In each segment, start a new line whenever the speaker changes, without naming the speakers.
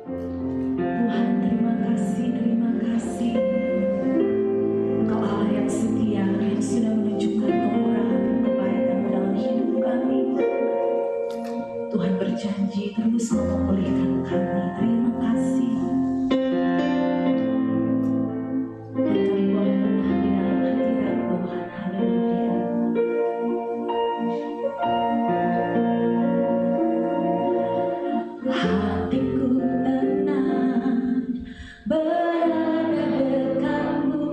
Tuhan, terima kasih. Engkau Allah yang setia, yang sudah menunjukkan kemurahan dan kebaikan dalam hidup kami. Tuhan berjanji terus memulihkan kami. Terima kasih. Dan kami boleh tenang di dalam hadirat Tuhan. Haleluya. Hatiku tenang berada dekatmu,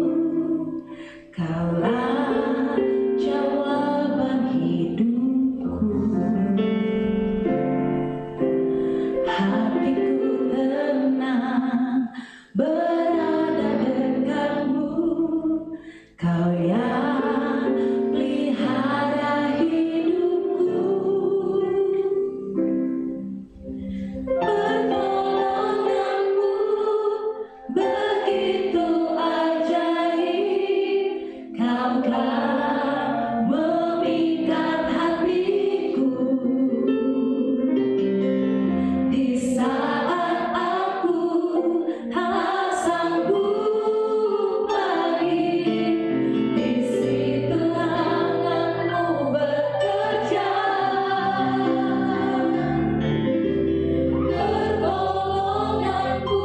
Kaulah jawaban hidupku. Hatiku tenang berada dekatmu, Kau yang pelihara hidupku. Pertolonganmu begitu ajaib, Kau telah memikat hatiku. Di saat aku tak sanggup lagi, di situ tanganmu bekerja. Pertolonganmu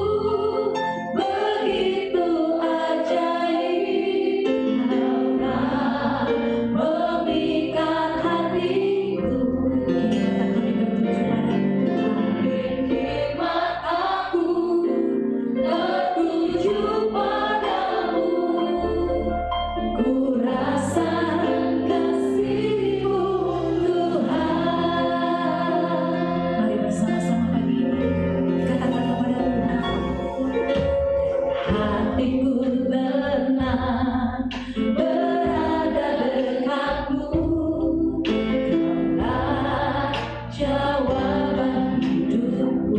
begitu ajaib, Kau telah memikat hatiku. Kini mataku tertuju padamu, ku rasakan kasih-Mu Tuhan. Mari bersama-sama pagi ini katakan kepada Tuhan. Hatiku tenang berada dekatmu, Kaulah jawaban hidupku.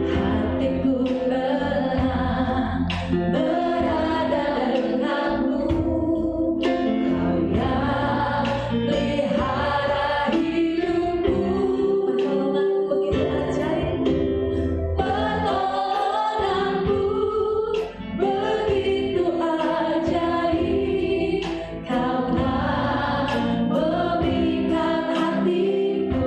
Hatiku tenang berada dekatmu, Kau yang pelihara hidupku. Pertolonganmu begitu ajaib. Pertolonganmu begitu ajaib, Kau telah memikat hatiku.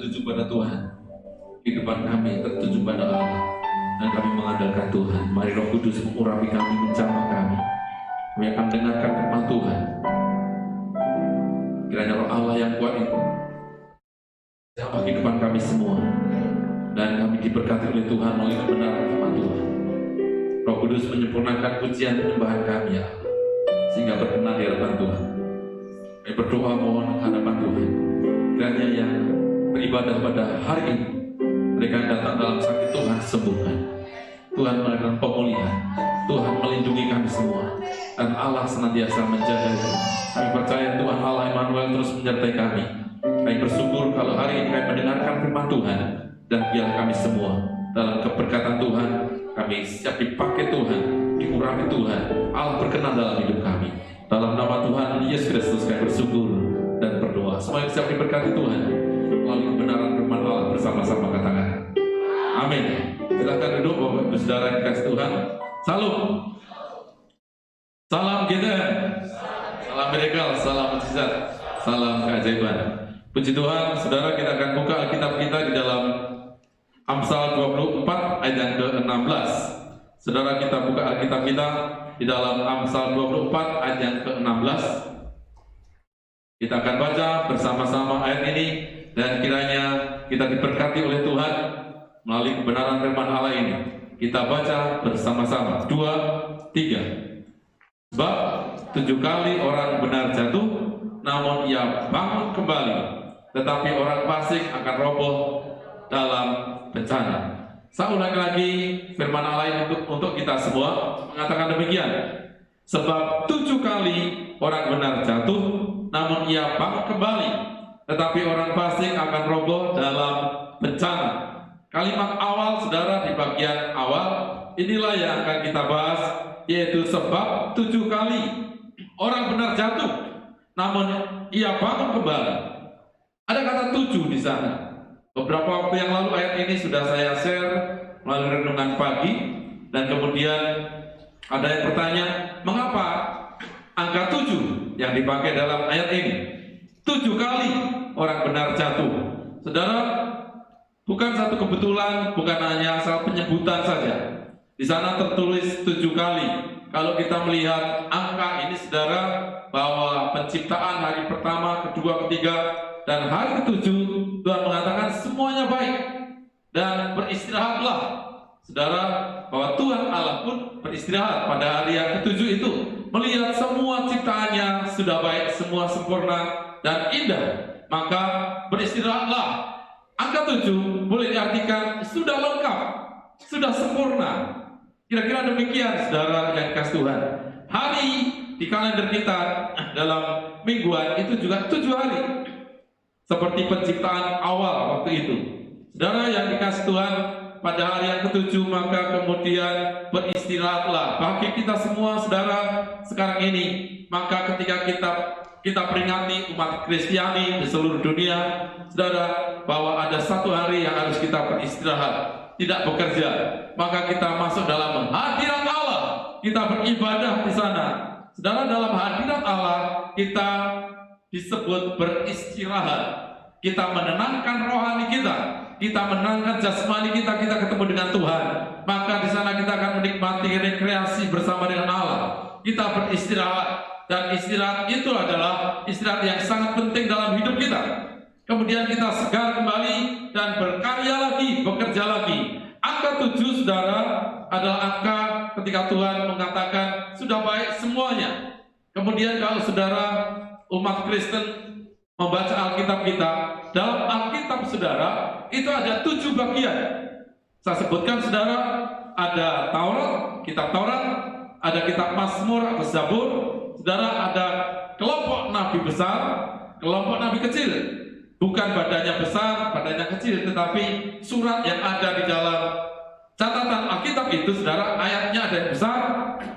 tertuju pada Tuhan, kehidupan kami tertuju pada Allah, dan kami mengandalkan Tuhan. Mari Roh Kudus mengurapi kami, menjamah kami. Kami akan dengarkan firman Tuhan. Kiranya Roh Allah yang kuat itu jamah kehidupan kami semua, dan kami diberkati oleh Tuhan melalui kebenaran firman Tuhan. Roh Kudus menyempurnakan pujian penyembahan kami, ya Allah, sehingga berkenan di hadapan Tuhan. Kami berdoa mohon hadapan Tuhan, kiranya yang beribadah pada hari ini, mereka yang datang dalam sakit Tuhan sembuhkan. Tuhan melakukan pemulihan, Tuhan melindungi kami semua, dan Allah senantiasa menjaga kita. Kami percaya Tuhan Allah Immanuel terus menyertai kami. Kami bersyukur kalau hari ini kami mendengarkan firman Tuhan, dan biar kami semua dalam keberkatan Tuhan, kami siap dipakai Tuhan, diurapi Tuhan, Allah berkenan dalam hidup kami. Dalam nama Tuhan Yesus Kristus kami bersyukur dan berdoa. Semuanya siap diberkati Tuhan melalui kebenaran firman Allah, bersama-sama katakan amin. Silakan duduk Bapak Ibu Saudara yang dikasihi Tuhan. Salam. Salam GTM. Salam miracle, salam mukjizat, salam keajaiban. Puji Tuhan, Saudara, kita akan buka Alkitab kita di dalam Amsal 24 ayat yang ke-16. Saudara, kita buka Alkitab kita di dalam Amsal 24 ayat yang ke-16. Kita akan baca bersama-sama ayat ini, dan kiranya kita diberkati oleh Tuhan melalui kebenaran firman Allah ini. Kita baca bersama-sama. 2, 3. Sebab 7 kali orang benar jatuh, namun ia bangun kembali, tetapi orang fasik akan roboh dalam bencana. Saya ulangi lagi firman Allah ini untuk kita semua, mengatakan demikian. Sebab 7 kali orang benar jatuh, namun ia bangun kembali, tetapi orang fasik akan roboh dalam bencana. Kalimat awal, Saudara, di bagian awal inilah yang akan kita bahas, yaitu sebab 7 kali orang benar jatuh, namun ia bangun kembali. Ada kata 7 di sana. Beberapa waktu yang lalu ayat ini sudah saya share melalui renungan pagi, dan kemudian ada yang bertanya, mengapa angka 7 yang dipakai dalam ayat ini? 7 kali orang benar jatuh. Saudara, bukan satu kebetulan, bukan hanya asal penyebutan saja. Di sana tertulis 7 kali. Kalau kita melihat angka ini, Saudara, bahwa penciptaan hari pertama, kedua, ketiga, dan hari ke-7, Tuhan mengatakan semuanya baik, dan beristirahatlah. Saudara, bahwa Tuhan Allah pun beristirahat pada hari yang ke-7 itu, melihat semua ciptaannya sudah baik, semua sempurna dan indah, maka beristirahatlah. Angka 7 boleh diartikan sudah lengkap, sudah sempurna. Kira-kira demikian, Saudara yang dikasihi Tuhan. Hari di kalender kita dalam mingguan itu juga 7 hari, seperti penciptaan awal waktu itu. Saudara yang dikasihi Tuhan, pada hari yang ke-7 maka kemudian beristirahatlah. Bagi kita semua, Saudara, sekarang ini, maka ketika kita peringati umat Kristiani di seluruh dunia, Saudara, bahwa ada satu hari yang harus kita beristirahat, tidak bekerja, maka kita masuk dalam hadirat Allah, kita beribadah di sana. Saudara, dalam hadirat Allah kita disebut beristirahat. Kita menenangkan rohani kita, kita menenangkan jasmani kita, kita ketemu dengan Tuhan. Maka di sana kita akan menikmati rekreasi bersama dengan Allah. Kita beristirahat, dan istirahat itu adalah istirahat yang sangat penting dalam hidup kita. Kemudian kita segar kembali dan berkarya lagi, bekerja lagi. Angka 7, Saudara, adalah angka ketika Tuhan mengatakan sudah baik semuanya. Kemudian kalau Saudara umat Kristen membaca Alkitab kita, dalam Alkitab, Saudara, itu ada 7 bagian. Saya sebutkan, Saudara, ada Taurat, kitab Taurat, ada kitab Mazmur atau Zabur. Saudara, ada kelompok nabi besar, kelompok nabi kecil. Bukan badannya besar, badannya kecil, tetapi surat yang ada di dalam catatan Alkitab itu, Saudara, ayatnya ada yang besar,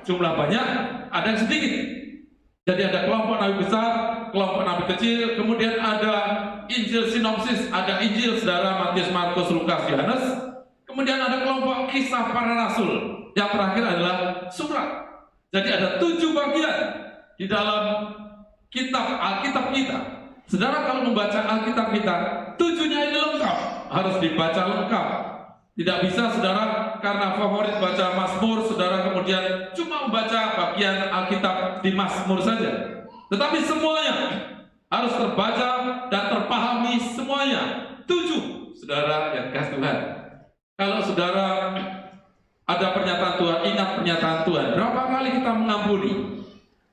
jumlah banyak, ada yang sedikit. Jadi ada kelompok nabi besar, kelompok nabi kecil, kemudian ada Injil sinopsis, ada Injil, Saudara, Matius, Markus, Lukas, Yohanes. Kemudian ada kelompok kisah para rasul. Yang terakhir adalah surat. Jadi ada 7 bagian di dalam kitab Alkitab kita. Saudara, kalau membaca Alkitab kita, 7-nya ini lengkap. harus dibaca lengkap. Tidak bisa saudara karena favorit baca Mazmur, saudara kemudian cuma membaca bagian Alkitab di Mazmur saja. Tetapi semuanya harus terbaca dan terpahami semuanya. 7, saudara yang kasih Tuhan. Kalau saudara ada pernyataan Tuhan, ingat pernyataan Tuhan. Berapa kali kita mengampuni?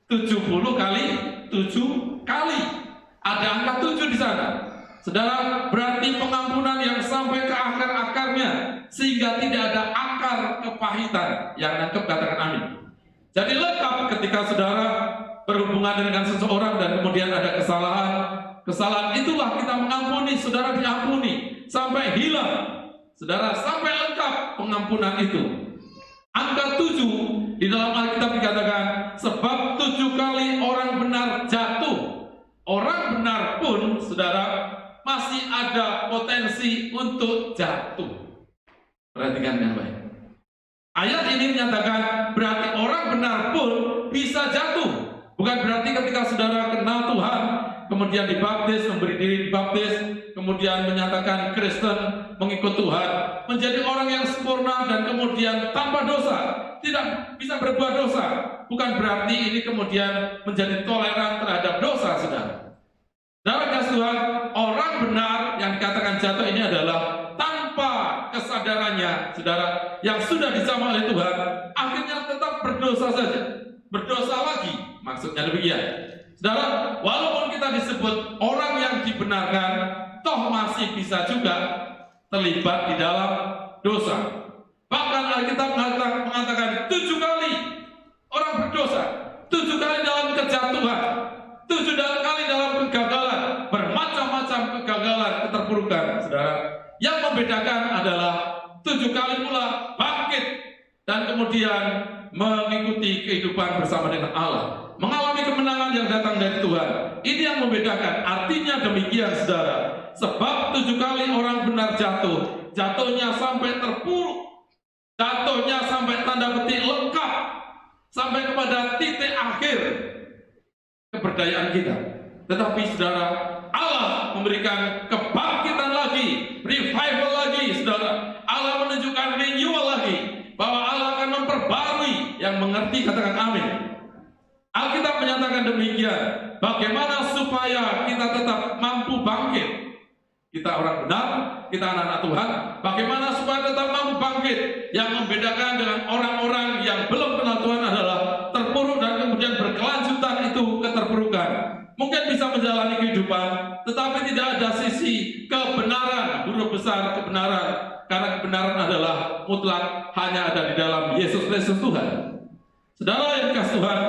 70 kali 7 kali. Ada angka 7 di sana. Saudara, berarti pengampunan yang sampai ke akar-akarnya, sehingga tidak ada akar kepahitan. Yang nangkep katakan amin. Jadi lengkap ketika saudara berhubungan dengan seseorang dan kemudian ada kesalahan. Kesalahan itulah kita mengampuni, saudara diampuni sampai hilang. Saudara, sampai lengkap pengampunan itu. Angka 7 di dalam Alkitab dikatakan, sebab 7 kali orang benar jatuh. Orang benar pun, saudara, masih ada potensi untuk jatuh. Perhatikan dengan baik. Ayat ini menyatakan berarti orang benar pun bisa jatuh. Bukan berarti ketika saudara kenal Tuhan, kemudian dibaptis, memberi diri dibaptis, kemudian menyatakan Kristen, mengikut Tuhan, menjadi orang yang sempurna dan kemudian tanpa dosa, tidak bisa berbuat dosa. Bukan berarti ini kemudian menjadi toleran terhadap dosa, saudara. Dalam kasih Tuhan, orang benar yang dikatakan jatuh ini adalah tanpa kesadarannya, saudara, yang sudah dijamah oleh Tuhan, akhirnya tetap berdosa saja, berdosa lagi, maksudnya demikian. Saudara, walaupun kita disebut orang yang dibenarkan, toh masih bisa juga terlibat di dalam dosa. Bahkan Alkitab mengatakan 7 kali orang berdosa, 7 kali dalam kejatuhan, 7 kali dalam kegagalan, bermacam-macam kegagalan, keterpurukan, saudara. Yang membedakan adalah 7 kali pula bangkit dan kemudian mengikuti kehidupan bersama dengan Allah, mengalami kemenangan yang datang dari Tuhan. Ini yang membedakan. Artinya demikian, saudara. Sebab 7 kali orang benar jatuh, jatuhnya sampai terpuruk, jatuhnya sampai tanda petik lengkap, sampai kepada titik akhir keberdayaan kita. Tetapi saudara, Allah memberikan kebangkitan lagi, revival lagi, saudara. Allah menunjukkan renewal lagi, bahwa Allah akan memperbarui. Yang mengerti katakan amin. Alkitab menyatakan demikian. Bagaimana supaya kita tetap mampu bangkit? Kita orang benar, kita anak-anak Tuhan. Bagaimana supaya tetap mampu bangkit? Yang membedakan dengan orang-orang yang belum kenal Tuhan adalah terpuruk dan kemudian berkelanjutan itu keterpurukan. Mungkin bisa menjalani kehidupan, tetapi tidak ada sisi kebenaran, huruf besar kebenaran. Karena kebenaran adalah mutlak, hanya ada di dalam Yesus Kristus Tuhan. Saudara yang dikasihi Tuhan,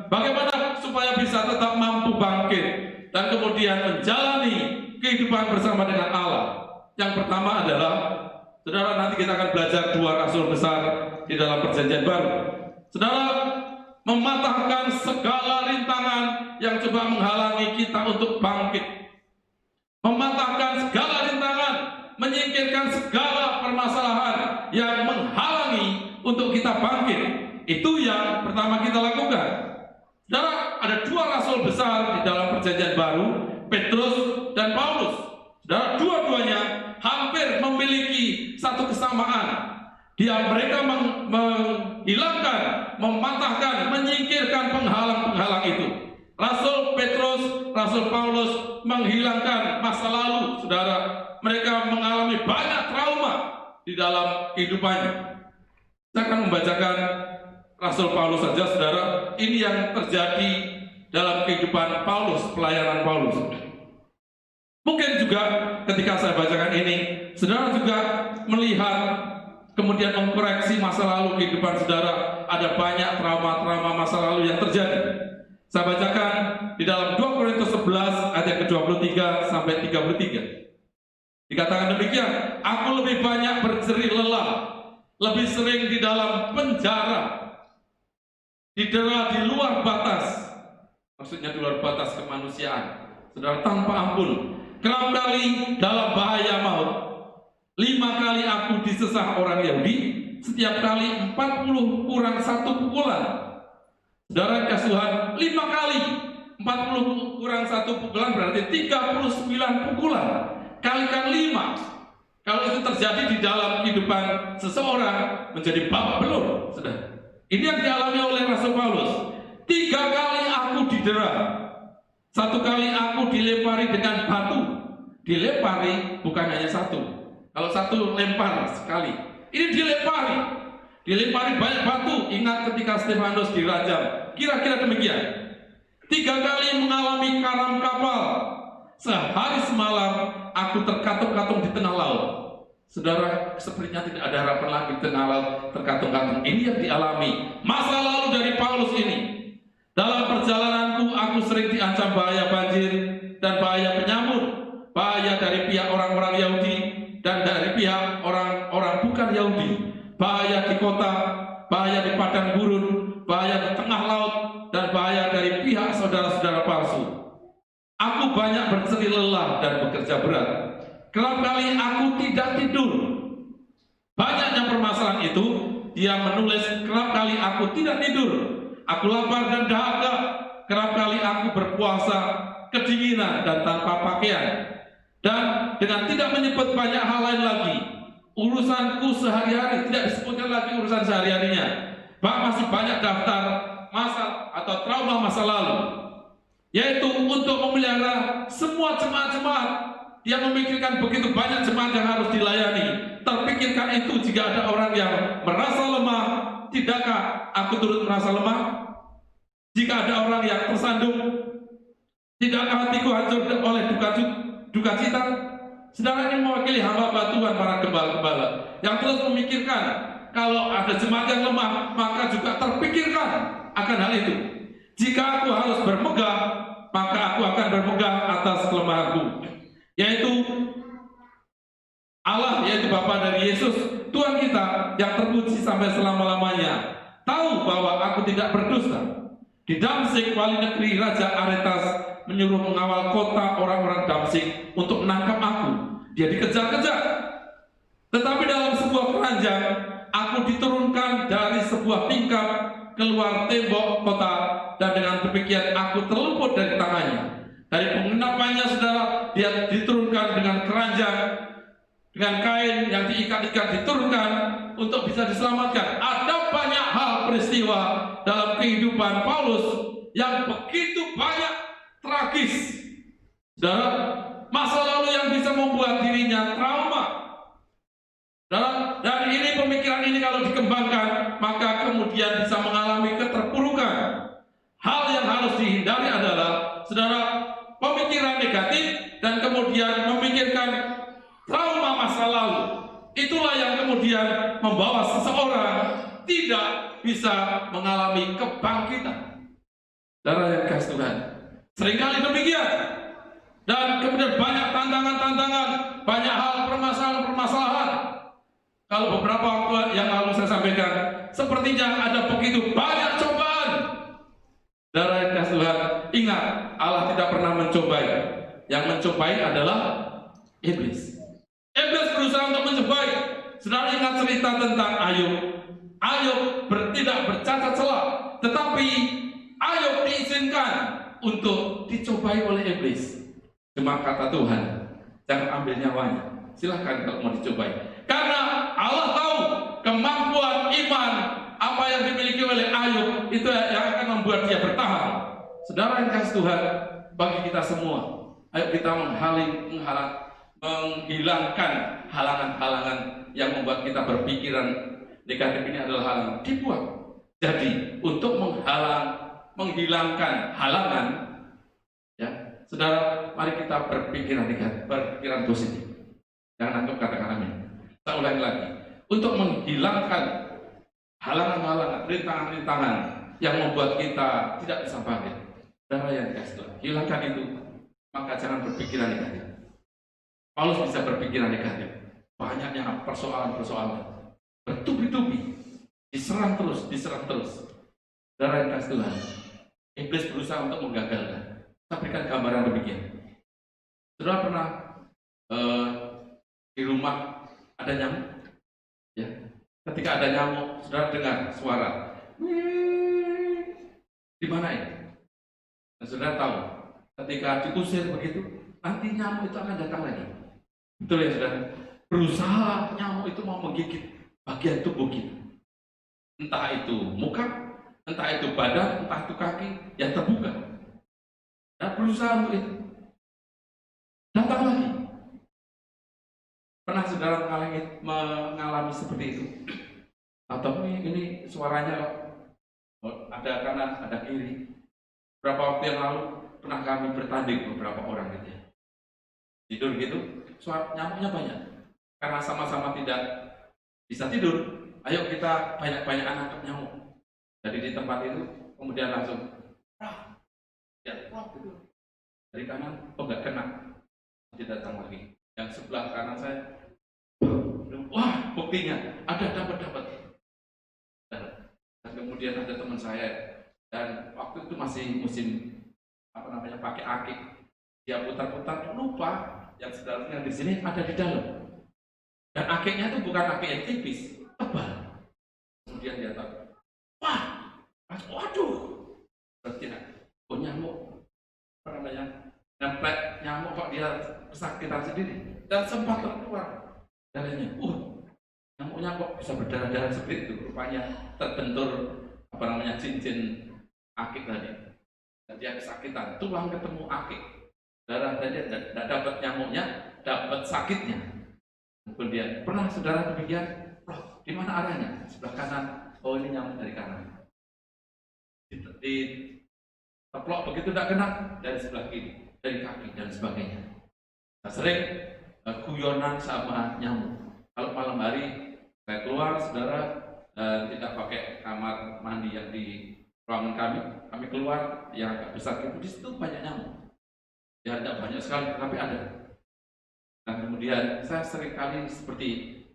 bagaimana supaya bisa tetap mampu bangkit dan kemudian menjalani kehidupan bersama dengan Allah? Yang pertama adalah, saudara, nanti kita akan belajar 2 rasul besar di dalam Perjanjian Baru. Saudara, mematahkan segala rintangan yang coba menghalangi kita untuk bangkit. Mematahkan segala rintangan, menyingkirkan segala permasalahan yang menghalangi untuk kita bangkit. Itu yang pertama kita lakukan. Saudara, ada 2 rasul besar di dalam Perjanjian Baru, Petrus dan Paulus. Saudara, dua-duanya hampir memiliki satu kesamaan. Mereka menghilangkan, mematahkan, menyingkirkan penghalang-penghalang itu. Rasul Petrus, Rasul Paulus menghilangkan masa lalu, saudara. Mereka mengalami banyak trauma di dalam kehidupannya. Saya akan membacakan Rasul Paulus saja, saudara. Ini yang terjadi dalam kehidupan Paulus, pelayanan Paulus. Mungkin juga ketika saya bacakan ini, saudara juga melihat, kemudian mengkoreksi masa lalu kehidupan saudara. Ada banyak trauma-trauma masa lalu yang terjadi. Saya bacakan di dalam 2 Korintus 11 ayat ke-23 sampai 33. Dikatakan demikian, aku lebih banyak berjerih lelah, lebih sering di dalam penjara, didera di luar batas, maksudnya di luar batas kemanusiaan, saudara, tanpa ampun, kerap kali dalam bahaya maut. 5 kali aku disesah orang Yahudi, setiap kali 40 kurang 1 pukulan. Saudara kasih Tuhan, 5 kali 40 kurang 1 pukulan berarti 39 pukulan. Kalikan 5, Kalau itu terjadi di dalam kehidupan seseorang, menjadi babak belur. Ini yang dialami oleh Rasul Paulus. 3 kali aku didera. 1 kali aku dilempari dengan batu. Dilempari bukan hanya 1. Kalau 1 lempar sekali, ini dilempari. Dilempari banyak batu. Ingat ketika Stefanus dirajam. Kira-kira demikian. 3 kali mengalami karam kapal. Sehari semalam aku terkatung-katung di tengah laut. Saudara, sepertinya tidak ada harapan lagi di tengah laut terkatung-katung. Ini yang dialami masa lalu dari Paulus ini. Dalam perjalananku aku sering diancam bahaya banjir dan bahaya penyamun, bahaya dari pihak orang-orang Yahudi dan dari pihak orang-orang bukan Yahudi, bahaya di kota, bahaya di padang gurun, bahaya di tengah laut, dan bahaya dari pihak saudara-saudara palsu. Aku banyak bersedih lelah dan bekerja berat. Kerap kali aku tidak tidur. Banyaknya permasalahan itu, dia menulis, kerap kali aku tidak tidur. Aku lapar dan dahaga. Kerap kali aku berpuasa, kedinginan dan tanpa pakaian. Dan dengan tidak menyebut banyak hal lain lagi, urusanku sehari-hari, tidak disebutkan lagi urusan sehari-harinya. Masih banyak daftar masalah atau trauma masa lalu, yaitu untuk memelihara semua jemaat-jemaat yang memikirkan begitu banyak jemaat yang harus dilayani. Terpikirkan itu jika ada orang yang merasa lemah. Tidakkah aku turut merasa lemah? Jika ada orang yang tersandung, tidakkah hatiku hancur oleh duka cita? Saudara, ini mewakili hamba Tuhan, para gembala-gembala yang terus memikirkan kalau ada jemaat yang lemah, maka juga terpikirkan akan hal itu. Jika aku harus bermegah, maka aku akan bermegah atas kelemahanku, yaitu Allah, yaitu Bapa dari Yesus, Tuhan kita yang terpuji sampai selama-lamanya, tahu bahwa aku tidak berdusta. Di Damsik, wali negeri Raja Aretas menyuruh mengawal kota orang-orang Damsik untuk menangkap aku. Dia dikejar-kejar. Tetapi dalam sebuah keranjang, aku diturunkan dari sebuah tingkap keluar tembok kota, dan dengan demikian aku terluput dari tangannya. Dari penginapannya, saudara, dia diturunkan dengan keranjang, dengan kain yang diikat-ikat, diturunkan untuk bisa diselamatkan. Ada banyak hal peristiwa dalam kehidupan Paulus yang begitu banyak tragis, saudara, masa lalu yang bisa membuat dirinya trauma. Dan ini pemikiran ini kalau dikembangkan, maka kemudian bisa mengalami keterpurukan. Hal yang harus dihindari adalah, saudara, pemikiran negatif dan kemudian memikirkan trauma masa lalu. Itulah yang kemudian membawa seseorang tidak bisa mengalami kebangkitan. Saudara yang kasih Tuhan, seringkali demikian. Dan kemudian banyak tantangan-tantangan, banyak hal permasalahan-permasalahan. Kalau beberapa waktu yang lalu saya sampaikan, sepertinya ada begitu banyak cobaan. Saudara yang kasih Tuhan, ingat, Allah tidak pernah mencobai. Yang mencobai adalah iblis. Iblis berusaha untuk mencobai. Saudara ingat cerita tentang Ayub. Ayub tidak bercacat celah, tetapi Ayub diizinkan untuk dicobai oleh iblis. Cuma kata Tuhan, jangan ambil nyawanya. Silahkan kalau mau dicobai. Karena Allah tahu kemampuan iman apa yang dimiliki oleh Ayub itu yang akan membuat dia bertahan. Saudara yang kasih Tuhan, bagi kita semua, ayo kita menghilangkan halangan-halangan yang membuat kita berpikiran negatif. Ini adalah halangan, dibuat. Jadi untuk menghilangkan halangan, ya, saudara, mari kita berpikiran negatif, berpikiran positif. Jangan anggap katakan amin. Kita ulangi lagi. Untuk menghilangkan halangan-halangan, rintangan-rintangan yang membuat kita tidak bisa bangkit. Saudara yang dikasih Tuhan, hilangkan itu. Maka jangan berpikiran negatif. Paulus bisa berpikiran negatif. Banyaknya persoalan-persoalan, bertubi-tubi, diserang terus. Saudara yang dikasih Tuhan, iblis berusaha untuk menggagalkan. Saya berikan gambaran demikian. Saudara pernah di rumah ada nyamuk, ya. Ketika ada nyamuk, saudara dengar suara, di mana ya? Dan saudara tahu, ketika diusir begitu, nanti nyamuk itu akan datang lagi. Betul ya saudara? berusaha nyamuk itu mau menggigit bagian tubuh kita. Entah itu muka, entah itu badan, entah itu kaki yang terbuka. Dan berusaha untuk itu. Datang lagi. Pernah saudara mengalami seperti itu? Atau ini suaranya ada kanan, ada kiri. Berapa waktu yang lalu pernah kami bertanding beberapa orang gitu ya. Tidur gitu, suara nyamuknya banyak. Karena sama-sama tidak bisa tidur, ayo kita banyak-banyak nangkep nyamuk. Jadi di tempat itu kemudian langsung gitu. Dari kanan, nggak kena, tidak datang lagi. Yang sebelah kanan saya, wah buktinya ada dapat. Dan kemudian ada teman saya, dan waktu itu masih musim pakai akik. Dia putar-putar, lupa yang sebenarnya di sini ada di dalam. Dan akiknya itu bukan akik yang tipis, tebal. Kemudian dia tahu, waduh, berarti nyamuk, nempel nyamuk kok dia kesakitan sendiri. Dan sempat terkeluar darahnya. Nyamuknya kok bisa berdarah-darah seperti itu. Rupanya terbentur cincin akik tadi. Dan dia kesakitan, tulang ketemu akik. Darah tadi tidak dapat nyamuknya, dapat sakitnya. Kemudian pernah saudara demikian? Di mana arahnya? Sebelah kanan. Oh, ini nyamuk dari kanan. Di teplok begitu tidak kena dari sebelah kiri, dari kaki dan sebagainya. Nah, sering guyonan sama nyamuk. Kalau malam hari saya keluar, saudara, tidak pakai kamar mandi yang di ruangan kami keluar yang agak besar itu, di situ banyak nyamuk. Ya tidak banyak sekali, tapi ada. Nah kemudian saya sering kali seperti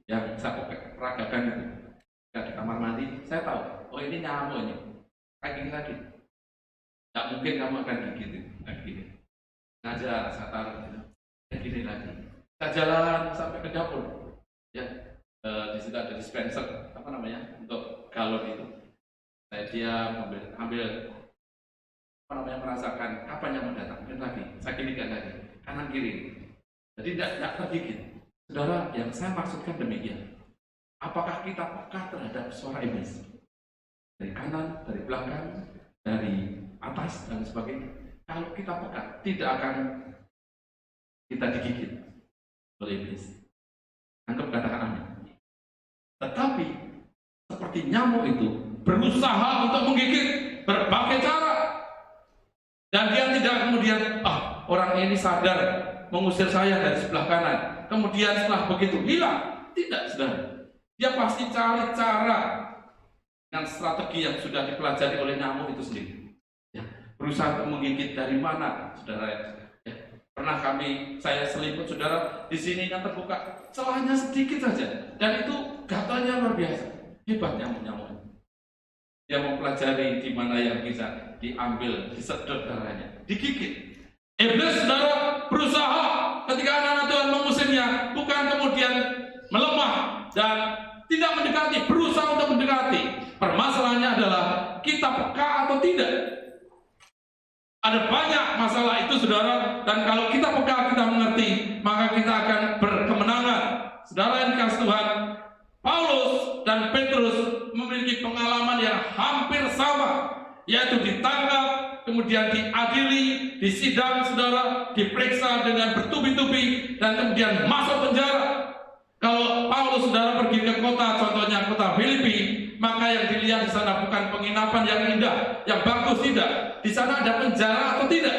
yang saya peragakan itu, di kamar mandi, saya tahu, oh ini nyamuk ini, kayak gini lagi. Tidak mungkin kamu akan gigit, kayak gini. Ngajar, saya taruh gitu, kayak gini lagi. Saya jalan sampai ke dapur, ya. Di situ ada dispenser, untuk galon itu. Saya diam, ambil merasakan kapan nyamuk datang, mungkin lagi, saya ginikan lagi, kanan kiri. Jadi tidak tergigit. Saudara, yang saya maksudkan demikian. Apakah kita peka terhadap suara iblis? Dari kanan, dari belakang, dari atas dan sebagainya. Kalau kita peka, tidak akan kita digigit oleh iblis. Anggap katakan amin. Tetapi seperti nyamuk itu berusaha untuk menggigit berbagai cara. Dan dia tidak kemudian, orang ini sadar mengusir saya dari sebelah kanan. Kemudian setelah begitu hilang. Tidak, saudara. Dia pasti cari cara dengan strategi yang sudah dipelajari oleh nyamuk itu sendiri. Ya, berusaha untuk menggigit dari mana, saudara. Ya, pernah saya seliput, saudara, di sini yang terbuka, celahnya sedikit saja. Dan itu gatalnya luar biasa. Hebat nyamuk-nyamuk. Dia mempelajari di mana yang bisa diambil, disedot darahnya, digigit. Iblis, saudara, berusaha ketika anak-anak Tuhan mengusirnya, bukan kemudian melemah dan tidak mendekati, berusaha untuk mendekati. Permasalahannya adalah kita peka atau tidak. Ada banyak masalah itu, saudara, dan kalau kita peka, kita mengerti, maka kita akan berkemenangan. Saudara yang dikasihi Tuhan, Paulus dan Petrus memiliki pengalaman yang hampir sama, yaitu ditangkap, kemudian diadili, disidang, saudara, diperiksa dengan bertubi-tubi, dan kemudian masuk penjara. Kalau Paulus, saudara, pergi ke kota, contohnya kota Filipi, maka yang dilihat di sana bukan penginapan yang indah, yang bagus, tidak. Di sana ada penjara atau tidak?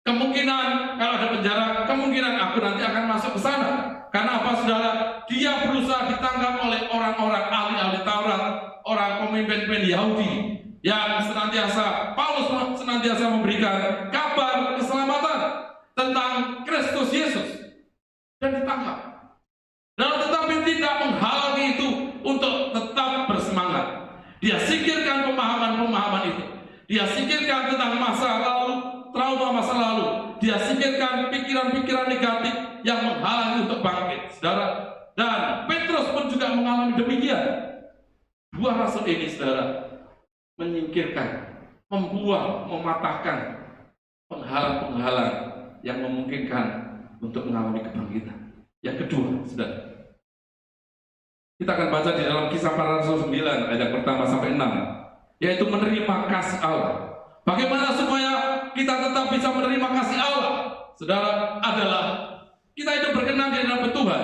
Kemungkinan kalau ada penjara, kemungkinan aku nanti akan masuk ke sana. Karena apa, saudara? Dia berusaha ditangkap oleh orang-orang ahli-ahli Taurat, orang pemimpin-pemimpin Yahudi, yang Paulus senantiasa memberikan kabar keselamatan tentang Kristus Yesus, dan ditangkap. Dan tetapi tidak menghalangi itu untuk tetap bersemangat. Dia singkirkan pemahaman-pemahaman itu. Dia singkirkan tentang masa lalu, trauma masa lalu. Dia singkirkan pikiran-pikiran negatif yang menghalangi untuk bangkit, saudara. Dan Petrus pun juga mengalami demikian. Dua rasul ini, saudara, menyingkirkan, membuang, mematahkan penghalang-penghalang yang memungkinkan untuk mengalami kebangkitan. Yang kedua, saudara. Kita akan baca di dalam Kisah Para Rasul 9 ayat pertama sampai 6, yaitu menerima kasih Allah. Bagaimana supaya kita tetap bisa menerima kasih Allah, saudara, adalah kita hidup berkenan di hadapan Tuhan,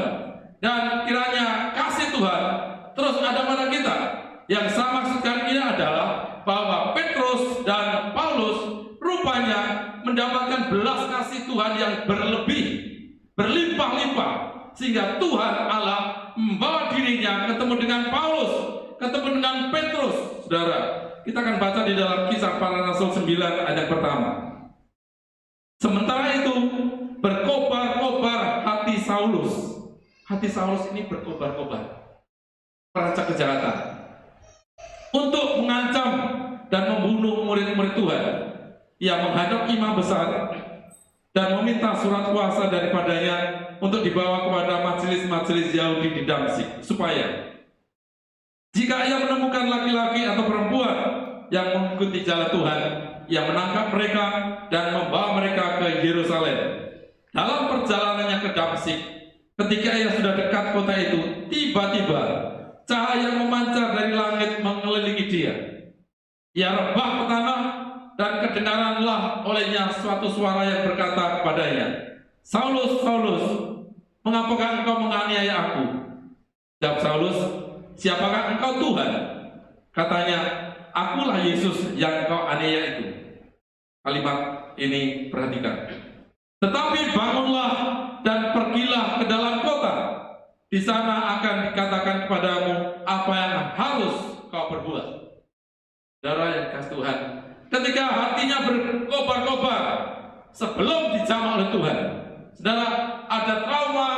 dan kiranya kasih Tuhan terus ada pada kita. Yang saya maksudkan ini adalah bahwa Petrus dan Paulus rupanya mendapatkan belas kasih Tuhan yang berlebih, berlimpah-limpah, sehingga Tuhan Allah membawa dirinya ketemu dengan Paulus, ketemu dengan Petrus. Saudara, kita akan baca di dalam Kisah Para Rasul 9 ayat pertama. Sementara itu berkobar-kobar hati Saulus. Hati Saulus ini berkobar-kobar, merancang kejahatan untuk mengancam dan membunuh murid-murid Tuhan. Ia menghadap imam besar dan meminta surat kuasa daripadanya untuk dibawa kepada majelis-majelis Yahudi di Damsyik, supaya jika ia menemukan laki-laki atau perempuan yang mengikuti jalan Tuhan, ia menangkap mereka dan membawa mereka ke Yerusalem. Dalam perjalanannya ke Damsyik, ketika ia sudah dekat kota itu, tiba-tiba cahaya memancar dari langit mengelilingi dia. Ia rebah ke tanah, dan kedengaranlah olehnya suatu suara yang berkata kepadanya, "Saulus, Saulus, mengapakah engkau menganiaya aku?" Jawab Saulus, "Siapakah engkau, Tuhan?" Katanya, "Akulah Yesus yang engkau aniaya itu." Kalimat ini perhatikan. "Tetapi bangunlah dan pergilah ke dalam kota. Di sana akan dikatakan kepadamu apa yang harus kau perbuat." Saudara yang kasih Tuhan, ketika hatinya berkobar-kobar sebelum dijamah oleh Tuhan, saudara, ada trauma.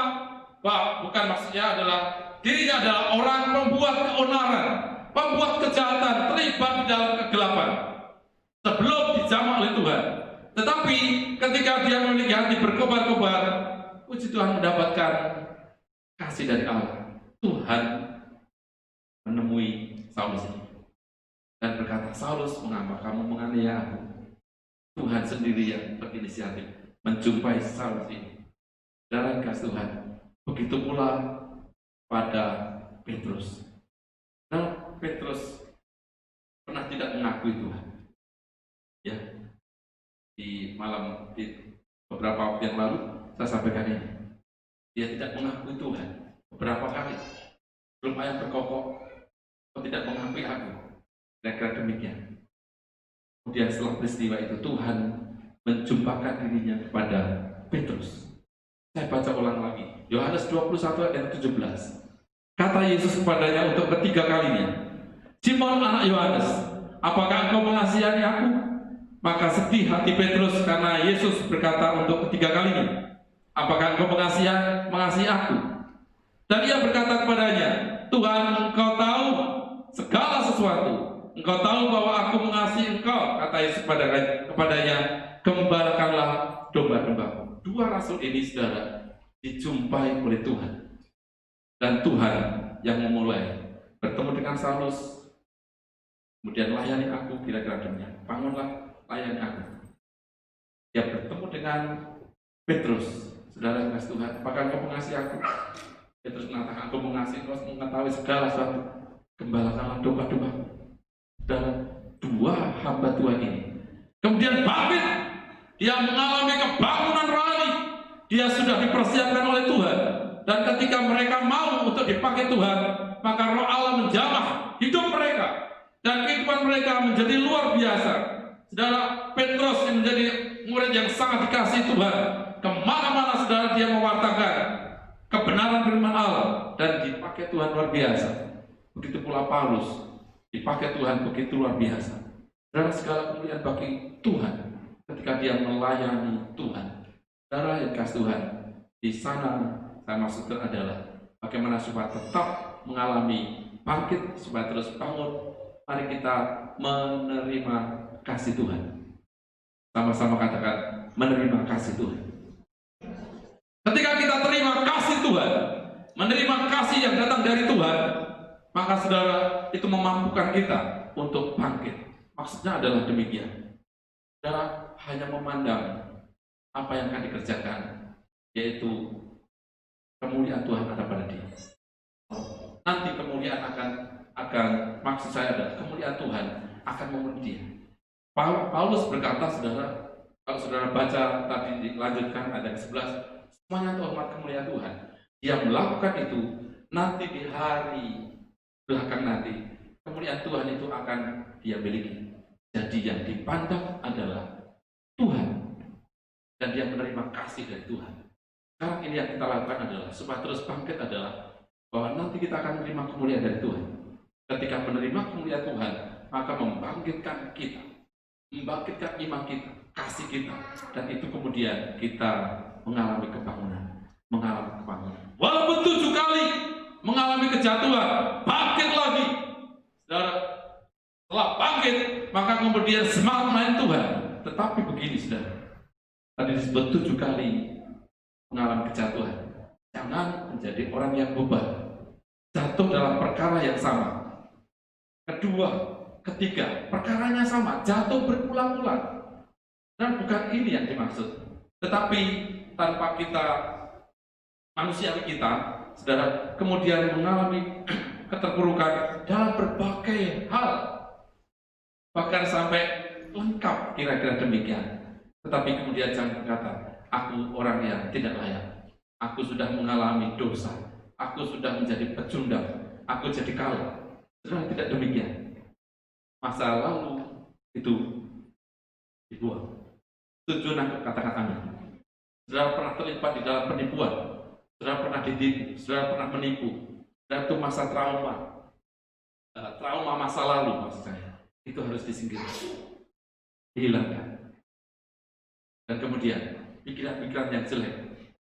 Bukan, maksudnya adalah dirinya adalah orang pembuat keonaran, pembuat kejahatan, terlibat di dalam kegelapan sebelum dijamah oleh Tuhan. Tetapi ketika dia memiliki hati berkobar-kobar, puji Tuhan, mendapatkan kasih dari Allah. Tuhan menemui Saulus ini dan berkata, "Saulus, mengapa kamu menganiaya aku?" Tuhan sendiri yang berinisiatif menjumpai Saulus ini. Saudara kasih Tuhan, begitu pula pada Petrus. Nah, Petrus pernah tidak mengakui Tuhan. Ya, di beberapa waktu yang lalu saya sampaikan ini. Dia tidak mengakui Tuhan beberapa kali. Lumayan berkokok, "Kau tidak mengakui aku." Kira-kira demikian. Kemudian setelah peristiwa itu, Tuhan menjumpakan dirinya kepada Petrus. Saya baca ulang lagi, Yohanes 21 ayat 17. Kata Yesus kepadanya untuk ketiga kalinya, "Simon anak Yohanes, apakah engkau mengasihani aku?" Maka sedih hati Petrus karena Yesus berkata untuk ketiga kalinya, "Apakah engkau mengasihi aku?" Dan ia berkata kepadanya, "Tuhan, engkau tahu segala sesuatu. Engkau tahu bahwa aku mengasihi engkau." Kata Yesus kepadanya, "Gembalakanlah domba-dombaku." Dua rasul ini, saudara, dijumpai oleh Tuhan. Dan Tuhan yang memulai bertemu dengan Saulus. Kemudian, "Layani aku," kira-kira demikian. "Bangunlah, layani aku." Dia bertemu dengan Petrus. Saudara yang kasih Tuhan, "Apakah engkau mengasihi aku?" Petrus mengatakan, "Aku mengasihi, engkau mengetahui segala sesuatu. Gembalakanlah domba-dombaku." Dan dua hamba Tuhan ini kemudian bangkit. Dia mengalami kebangunan rohani. Dia sudah dipersiapkan oleh Tuhan. Dan ketika mereka mau untuk dipakai Tuhan, maka Roh Allah menjamah hidup mereka. Dan kehidupan mereka menjadi luar biasa. Saudara, Petrus yang menjadi murid yang sangat dikasihi Tuhan. Kemana-mana saudara dia mewartakan kebenaran firman Allah. Dan dipakai Tuhan luar biasa. Begitu pula Paulus, dipakai Tuhan begitu luar biasa. Saudara, segala kemuliaan bagi Tuhan ketika dia melayani Tuhan. Saudara yang kasih Tuhan, di sana saya maksudkan adalah bagaimana supaya tetap mengalami bangkit, supaya terus bangun. Mari kita menerima kasih Tuhan. Sama-sama katakan, menerima kasih Tuhan. Ketika kita terima kasih Tuhan, menerima kasih yang datang dari Tuhan, maka saudara, itu memampukan kita untuk bangkit. Maksudnya adalah demikian. Saudara hanya memandang apa yang akan dikerjakan, yaitu kemuliaan Tuhan ada pada dia. Nanti kemuliaan akan maksud saya adalah kemuliaan Tuhan akan memenuhi dia. Paulus berkata, saudara, kalau saudara baca tadi dilanjutkan ayat 11, semuanya hormat kemuliaan Tuhan. Dia melakukan itu, nanti di hari belakang nanti kemuliaan Tuhan itu akan dia miliki. Jadi yang dipandang adalah Tuhan dan dia menerima kasih dari Tuhan. Sekarang ini yang kita lakukan adalah supaya terus bangkit adalah bahwa nanti kita akan menerima kemuliaan dari Tuhan. Ketika menerima kemuliaan Tuhan, maka membangkitkan kita, membangkitkan iman kita, kasih kita, dan itu kemudian kita mengalami kebangunan. Walaupun 7 kali mengalami kejatuhan, bangkit lagi. Saudara, setelah bangkit, maka kemudian semangat main Tuhan. Tetapi begini, saudara, tadi disebut 7 kali mengalami kejatuhan. Jangan menjadi orang yang beban, jatuh dalam perkara yang sama. Kedua, ketiga, perkaranya sama, jatuh berulang-ulang. Dan bukan ini yang dimaksud. Tetapi tanpa kita, manusiawi kita, saudara, kemudian mengalami keterpurukan dalam berbagai hal. Bahkan sampai lengkap kira-kira demikian. Tetapi kemudian jangan berkata, aku orang yang tidak layak. Aku sudah mengalami dosa. Aku sudah menjadi pecundang. Aku jadi kalah. Saudara, tidak demikian. Masa lalu itu dibuang. Setuju nangkep kata-kata amin. Saudara pernah terlibat di dalam penipuan. Saudara pernah ditipu. Saudara pernah menipu. Dan itu masa trauma. Trauma masa lalu maksud saya. Itu harus disingkirkan. Dihilangkan. Dan kemudian pikiran-pikiran yang jelek.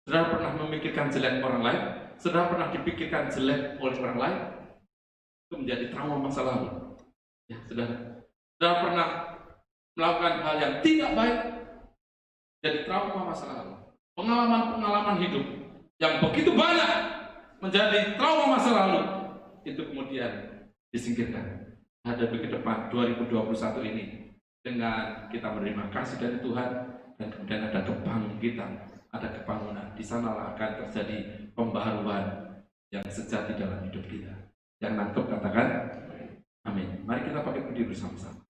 Saudara pernah memikirkan jelek orang lain. Saudara pernah dipikirkan jelek oleh orang lain. Itu menjadi trauma masa lalu. Ya, saudara pernah melakukan hal yang tidak baik, jadi trauma masa lalu. Pengalaman-pengalaman hidup yang begitu banyak menjadi trauma masa lalu, itu kemudian disingkirkan. Hadapi ke depan 2021 ini dengan kita menerima kasih dari Tuhan dan kemudian ada kebangkitan, ada kebangunan. Di sanalah akan terjadi pembaharuan yang sejati dalam hidup kita. Yang nangkep katakan amin. Mari kita pakai berdiri bersama-sama.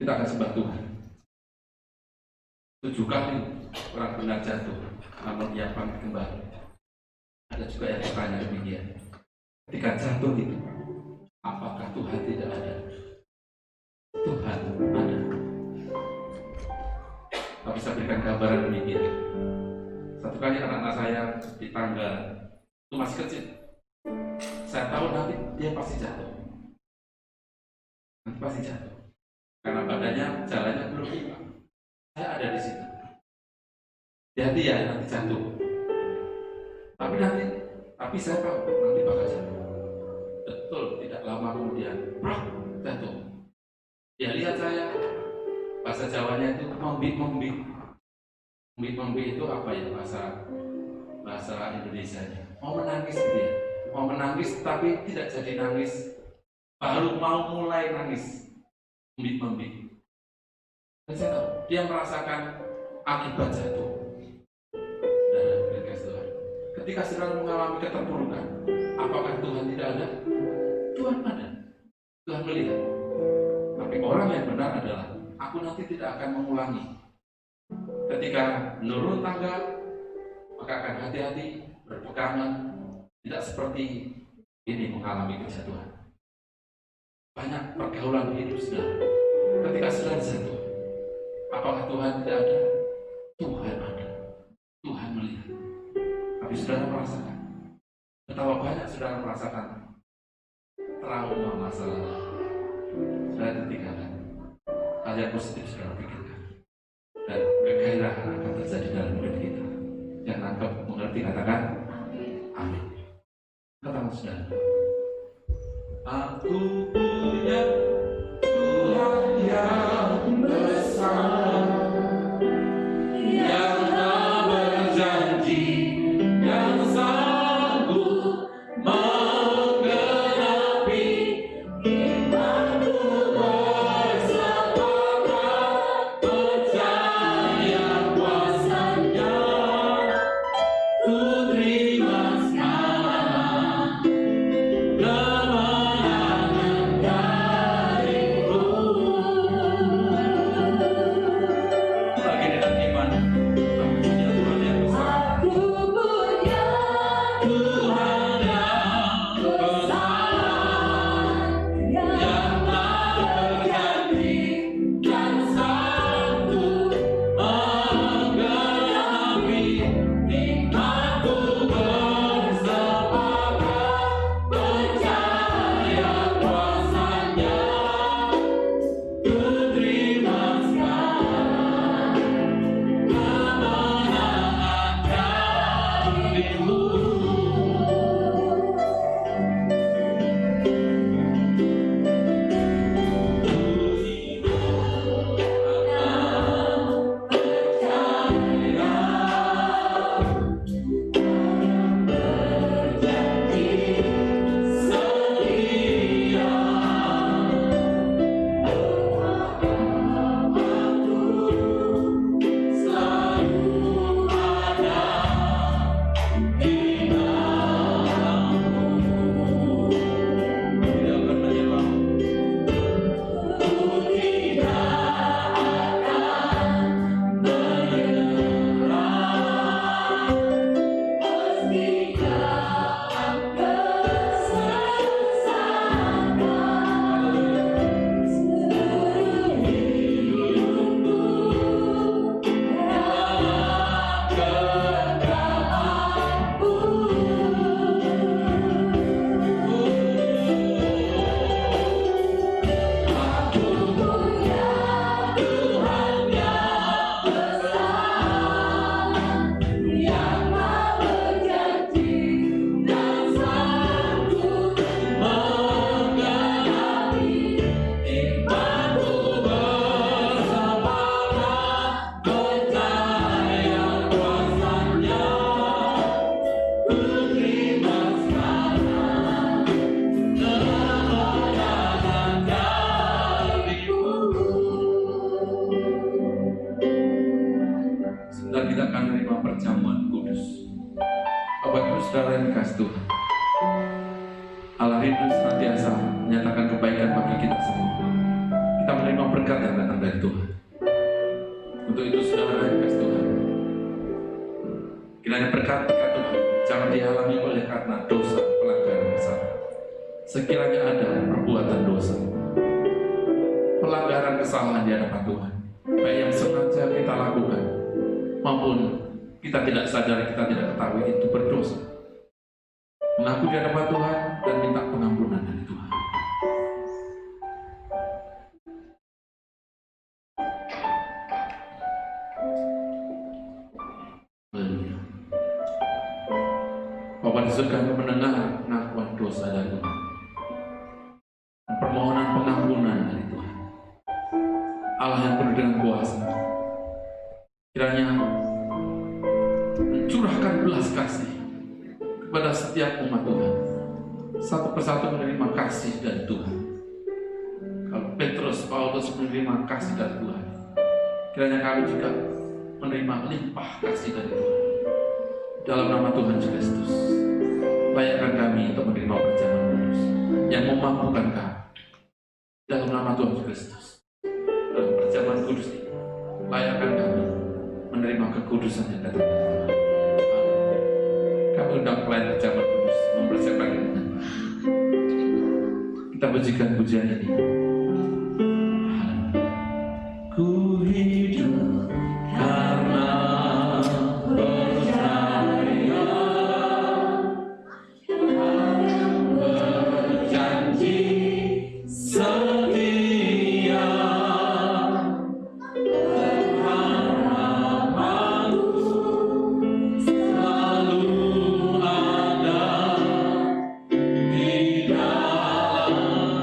Kita akan sembah Tuhan. 7 kali orang benar jatuh, namun ia bangkit kembali. Ada juga yang bertanya demikian. Ketika jatuh itu, apakah Tuhan tidak ada? Tuhan ada. Saya bisa berikan gambaran demikian. Satu kali anak-anak saya di tangga itu masih kecil. Saya tahu nanti dia pasti jatuh. Nanti pasti jatuh. Karena badannya, jalannya belum imbang. Saya ada di situ. Jadi ya nanti jatuh. Tapi saya tahu nanti bakal jatuh. Betul, tidak lama kemudian, jatuh. Dia lihat saya. Bahasa Jawanya itu membi. Membi itu apa ya bahasa Indonesianya? Mau menangis gitu ya. Mau menangis tapi tidak jadi nangis. Baru mau mulai nangis. Membi. Dan saya tahu dia merasakan akibat jatuh. Ketika saudara mengalami keterpurukan, apakah Tuhan tidak ada? Tuhan ada. Tuhan melihat. Tapi orang yang benar adalah aku nanti tidak akan mengulangi. Ketika menurun tangga, maka akan hati-hati, berpegangan, tidak seperti ini mengalami kejatuhan. Banyak pergaulan hidup saudara. Ketika saudara jatuh, apakah Tuhan tidak ada? Tuhan ada. Tuhan melihat. Tapi saudara merasakan. Betapa banyak saudara merasakan trauma masa lalu. Saudara tinggalkan. Hal yang positif saudara pikirkan. Dan kegairahan akan terjadi dalam hidup kita. Yang nangkep mengerti katakan amin. Katakan saudara. Aku punya Tuhan yang besar, yang tak berjanji, yang sanggup menggenapi imanku bersama. dan kita akan menerima perjamuan kudus. Bapak Ibu Saudara yang dikasih Tuhan, Allah rindu senantiasa menyatakan kebaikan bagi kita semua. Kita menerima berkat yang datang dari Tuhan. Untuk itu saudara yang dikasih Tuhan, kiranya berkat-berkat Tuhan jangan dihalangi oleh karena dosa, pelanggaran kesalahan. Sekiranya ada perbuatan dosa, pelanggaran kesalahan di hadapan Tuhan, baik yang sengaja kita lakukan maupun kita tidak sadar, kita tidak ketahui itu berdosa, mengaku di hadapan Tuhan dan minta pengampunan dari Tuhan. Haleluya. Bapa di surga mendengar pengakuan dosa dari Tuhan, permohonan pengampunan dari Tuhan. Allah yang penuh dengan kuasa, kiranya mencurahkan belas kasih kepada setiap umat Tuhan, satu persatu menerima kasih dari Tuhan. Kalau Petrus, Paulus menerima kasih dari Tuhan, kiranya kami juga menerima limpah kasih dari Tuhan. Dalam nama Tuhan Yesus Kristus, layakkan kami untuk menerima perjamuan kudus yang memampukan kami. Dalam nama Tuhan Yesus Kristus, dalam perjamuan kudus ini, layakkan kami menerima kekudusan yang datang dari Tuhan. Kami undang pelayan perjamuan kudus mempersiapkan diri. Kita pujikan pujian ini. Ku hidup karena percaya berjanji setia, harapanku selalu ada di dalam.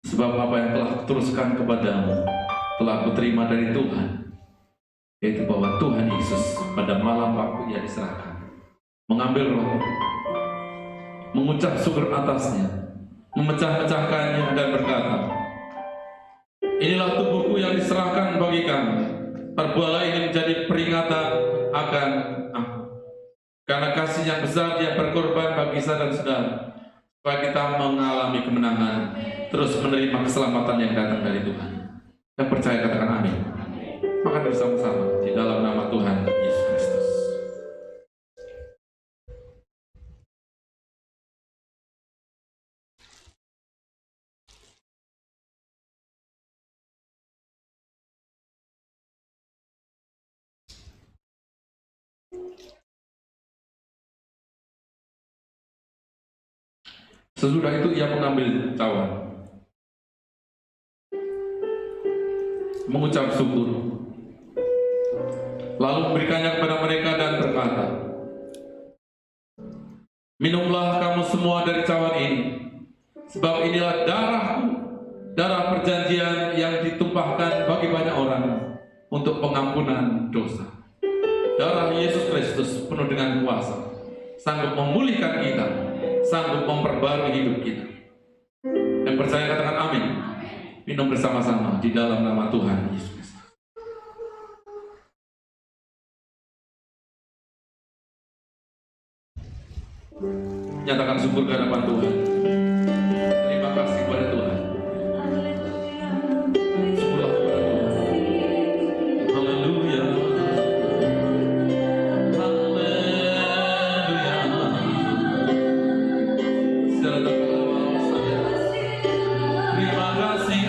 Sebab apa yang telah kuteruskan kepadamu telah kuterima dari Tuhan, yaitu bahwa Tuhan Yesus pada malam waktu Ia diserahkan mengambil roti, mengucap syukur atasnya, memecah-mecahkannya dan berkata, "Inilah tubuhku yang diserahkan bagi kamu. Perbuatlah ini menjadi peringatan akan aku." Karena kasih yang besar Dia berkorban bagi saya dan saudara, supaya kita mengalami kemenangan, terus menerima keselamatan yang datang dari Tuhan. Yang percaya katakan amin. Makan bersama-sama di dalam nama Tuhan Yesus Kristus. Sesudah itu Ia mengambil cawan, mengucap syukur, lalu memberikannya kepada mereka dan berkata, "Minumlah kamu semua dari cawan ini, sebab inilah darahku, darah perjanjian yang ditumpahkan bagi banyak orang untuk pengampunan dosa." Darah Yesus Kristus penuh dengan kuasa, sanggup memulihkan kita, sanggup memperbarui hidup kita. Yang percaya katakan amin. Minum bersama-sama di dalam nama Tuhan Yesus Kristus. Nyatakan syukur kehadapan Tuhan. Terima kasih kepada Tuhan. Syukurlah kepada Tuhan. Haleluya. Terima kasih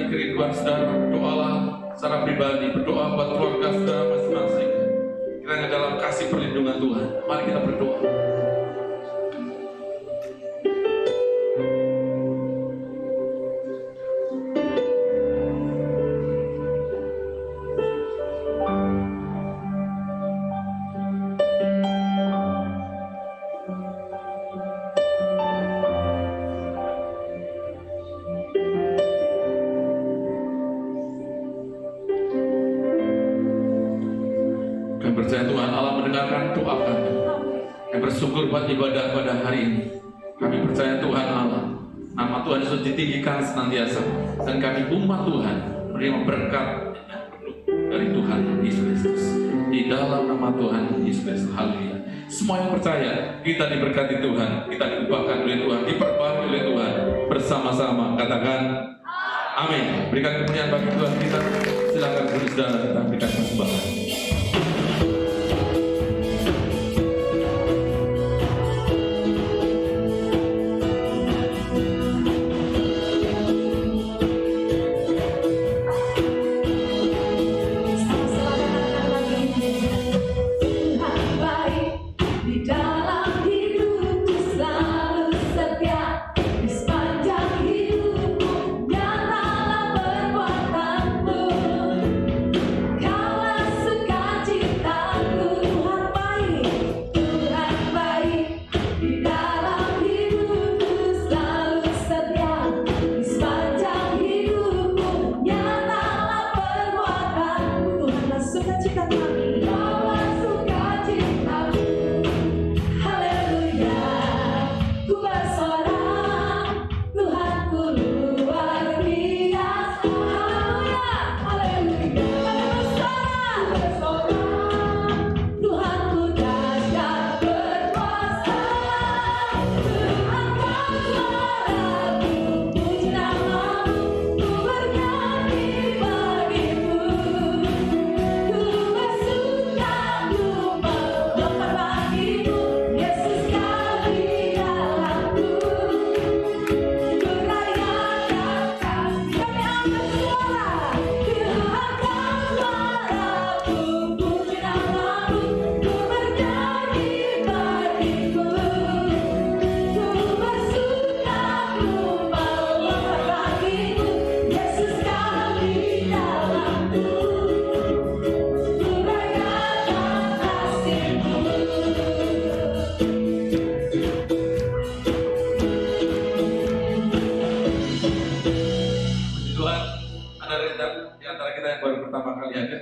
kerinduan saudara, berdoalah secara pribadi, berdoa buat keluarga saudara masing-masing. Kiranya dalam kasih perlindungan Tuhan, mari kita berdoa. percaya Tuhan Allah mendengarkan doa kami. Kami bersyukur buat ibadah pada hari ini. Kami percaya Tuhan Allah, nama Tuhan Yesus ditinggikan senantiasa, dan kami umat Tuhan menerima berkat dari Tuhan Yesus Kristus. Di dalam nama Tuhan Yesus Kristus, haleluya. Semua yang percaya, kita diberkati Tuhan, kita diubahkan oleh Tuhan, diperbaharui oleh Tuhan bersama-sama. Katakan amin. Berikan kemuliaan bagi Tuhan kita. Silakan saudara kita berikan persembahan.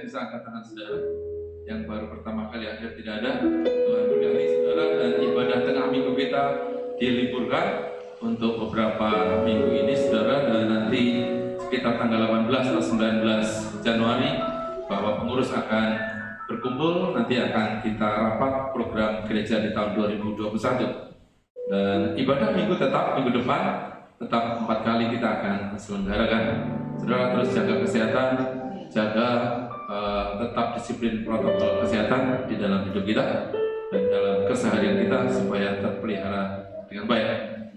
Bisa angkat tangan saudara. Yang baru pertama kali hadir tidak ada. Tuhan berkati saudara, dan ibadah tengah minggu kita diliburkan untuk beberapa minggu ini saudara, dan nanti sekitar tanggal 18 atau 19 Januari bahwa pengurus akan berkumpul. Nanti akan kita rapat program gereja di tahun 2021, dan ibadah minggu depan tetap 4 kali kita akan selenggarakan. Saudara terus jaga kesehatan, jaga tetap disiplin protokol kesehatan di dalam hidup kita dan dalam keseharian kita supaya terpelihara dengan baik.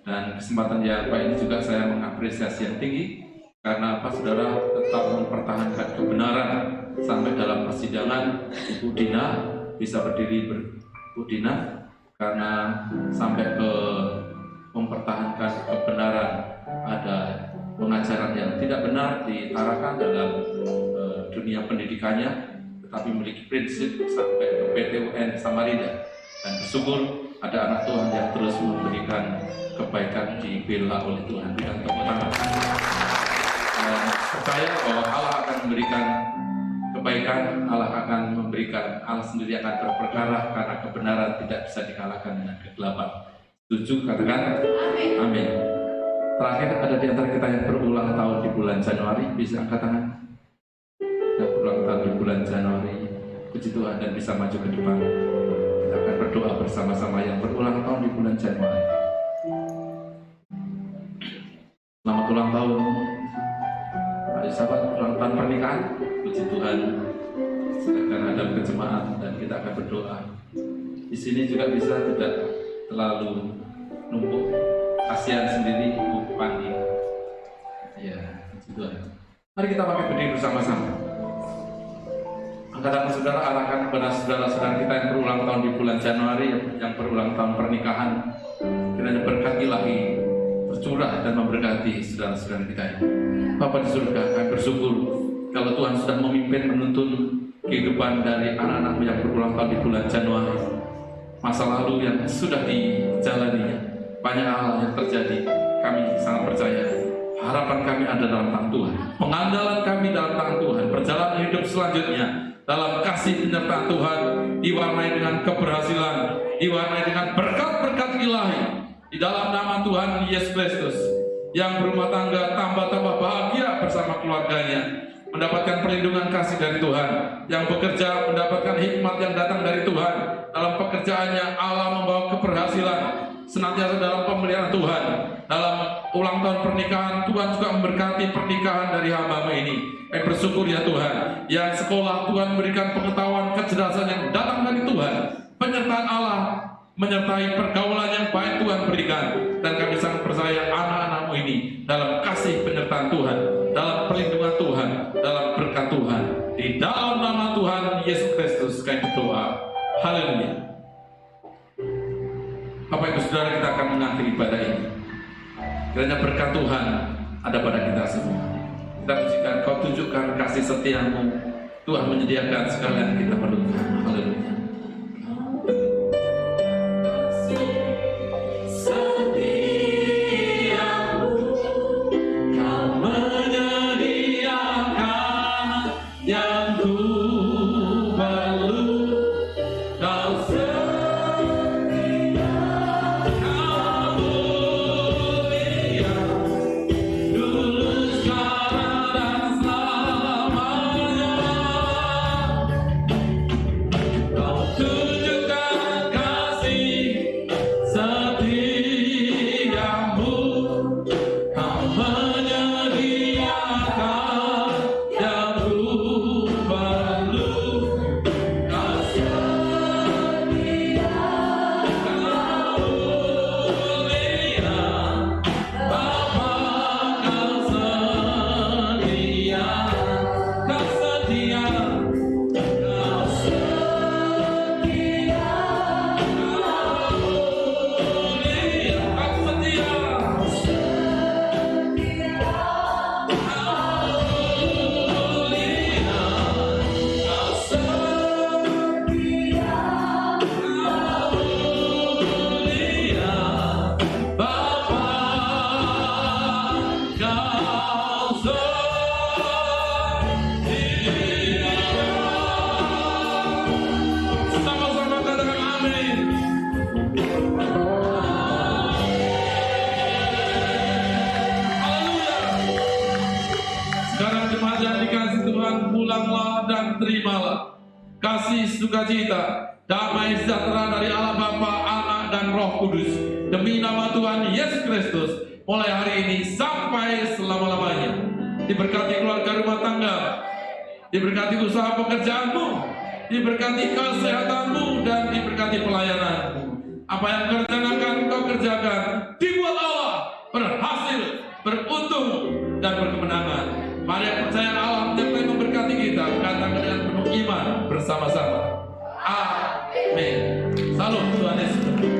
Dan kesempatan yang baik ini juga saya mengapresiasi yang tinggi karena apa, saudara tetap mempertahankan kebenaran sampai dalam persidangan. Ibu Dina bisa berdiri Bu Dina karena sampai ke mempertahankan kebenaran. Ada pengajaran yang tidak benar ditarakan dalam dunia pendidikannya, tetapi memiliki prinsip sampai ke PTUN Samarinda, dan bersyukur ada anak Tuhan yang terus memberikan kebaikan dibela oleh Tuhan. Berikan tepuk tangan. Dan percaya bahwa Allah akan memberikan kebaikan, Allah sendiri akan berperkara karena kebenaran tidak bisa dikalahkan dengan kegelapan. Setuju? Katakan amin. Terakhir, ada di antara kita yang berulang tahun di bulan Januari, bisa angkat tangan. Yang berulang tahun di bulan Januari, puji Tuhan, dan bisa maju ke depan. Kita akan berdoa bersama-sama yang berulang tahun di bulan Januari. Selamat ulang tahun, mari sahabat, ulang tahun pernikahan. Puji Tuhan, silakan ada kejemaat dan kita akan berdoa. Di sini juga bisa tidak terlalu numpuk, kasihan sendiri Ibu Pandi. Ya, puji Tuhan. Mari kita pakai berdiri bersama-sama. Angkat saudara, arahkan kepada saudara-saudara kita yang berulang tahun di bulan Januari, yang berulang tahun pernikahan. Kiranya berkat ilahi bercurah dan memberkati saudara-saudara kita ini. Bapa di surga, kami bersyukur kalau Tuhan sudah memimpin menuntun kehidupan dari anak-anakmu yang berulang tahun di bulan Januari. Masa lalu yang sudah dijalaninya, banyak hal yang terjadi. Kami sangat percaya harapan kami ada dalam tangan Tuhan, pengandalan kami dalam tangan Tuhan, perjalanan hidup selanjutnya dalam kasih penyertaan Tuhan diwarnai dengan keberhasilan, diwarnai dengan berkat-berkat ilahi di dalam nama Tuhan Yesus Kristus. Yang berumah tangga tambah-tambah bahagia bersama keluarganya, mendapatkan perlindungan kasih dari Tuhan. Yang bekerja mendapatkan hikmat yang datang dari Tuhan. Dalam pekerjaannya Allah membawa keberhasilan, senantiasa dalam pemeliharaan Tuhan. Dalam ulang tahun pernikahan, Tuhan juga memberkati pernikahan dari hamba-Mu ini. Kami bersyukur ya Tuhan. Yang sekolah, Tuhan memberikan pengetahuan, kecerdasan yang datang dari Tuhan. Penyertaan Allah menyertai pergaulan yang baik Tuhan berikan. Dan kami sangat percaya anak-anak-Mu ini dalam kasih penyertaan Tuhan, dalam perlindungan Tuhan, dalam berkat Tuhan. Di dalam nama Tuhan Yesus Kristus kami berdoa. Haleluya. Bapak Ibu Saudara, kita akan mengakhiri ibadah ini. Kiranya berkat Tuhan ada pada kita semua. Kita pujikan, Kau tunjukkan kasih setia-Mu. Tuhan menyediakan segala yang kita perlukan. Haleluya. Terimalah kasih sukacita, damai sejahtera dari Allah Bapa, Anak, dan Roh Kudus demi nama Tuhan Yesus Kristus mulai hari ini sampai selama-lamanya. Diberkati keluarga rumah tangga, diberkati usaha pekerjaanmu, diberkati kesehatanmu, dan diberkati pelayananmu. Apa yang kau rencanakan, kau kerjakan, dibuat Allah berhasil, beruntung, dan berkemenangan. Mari percaya Allah yang memberkati kita, katakan dengan penuh iman bersama-sama. Amin. Salam Tuhan Yesus.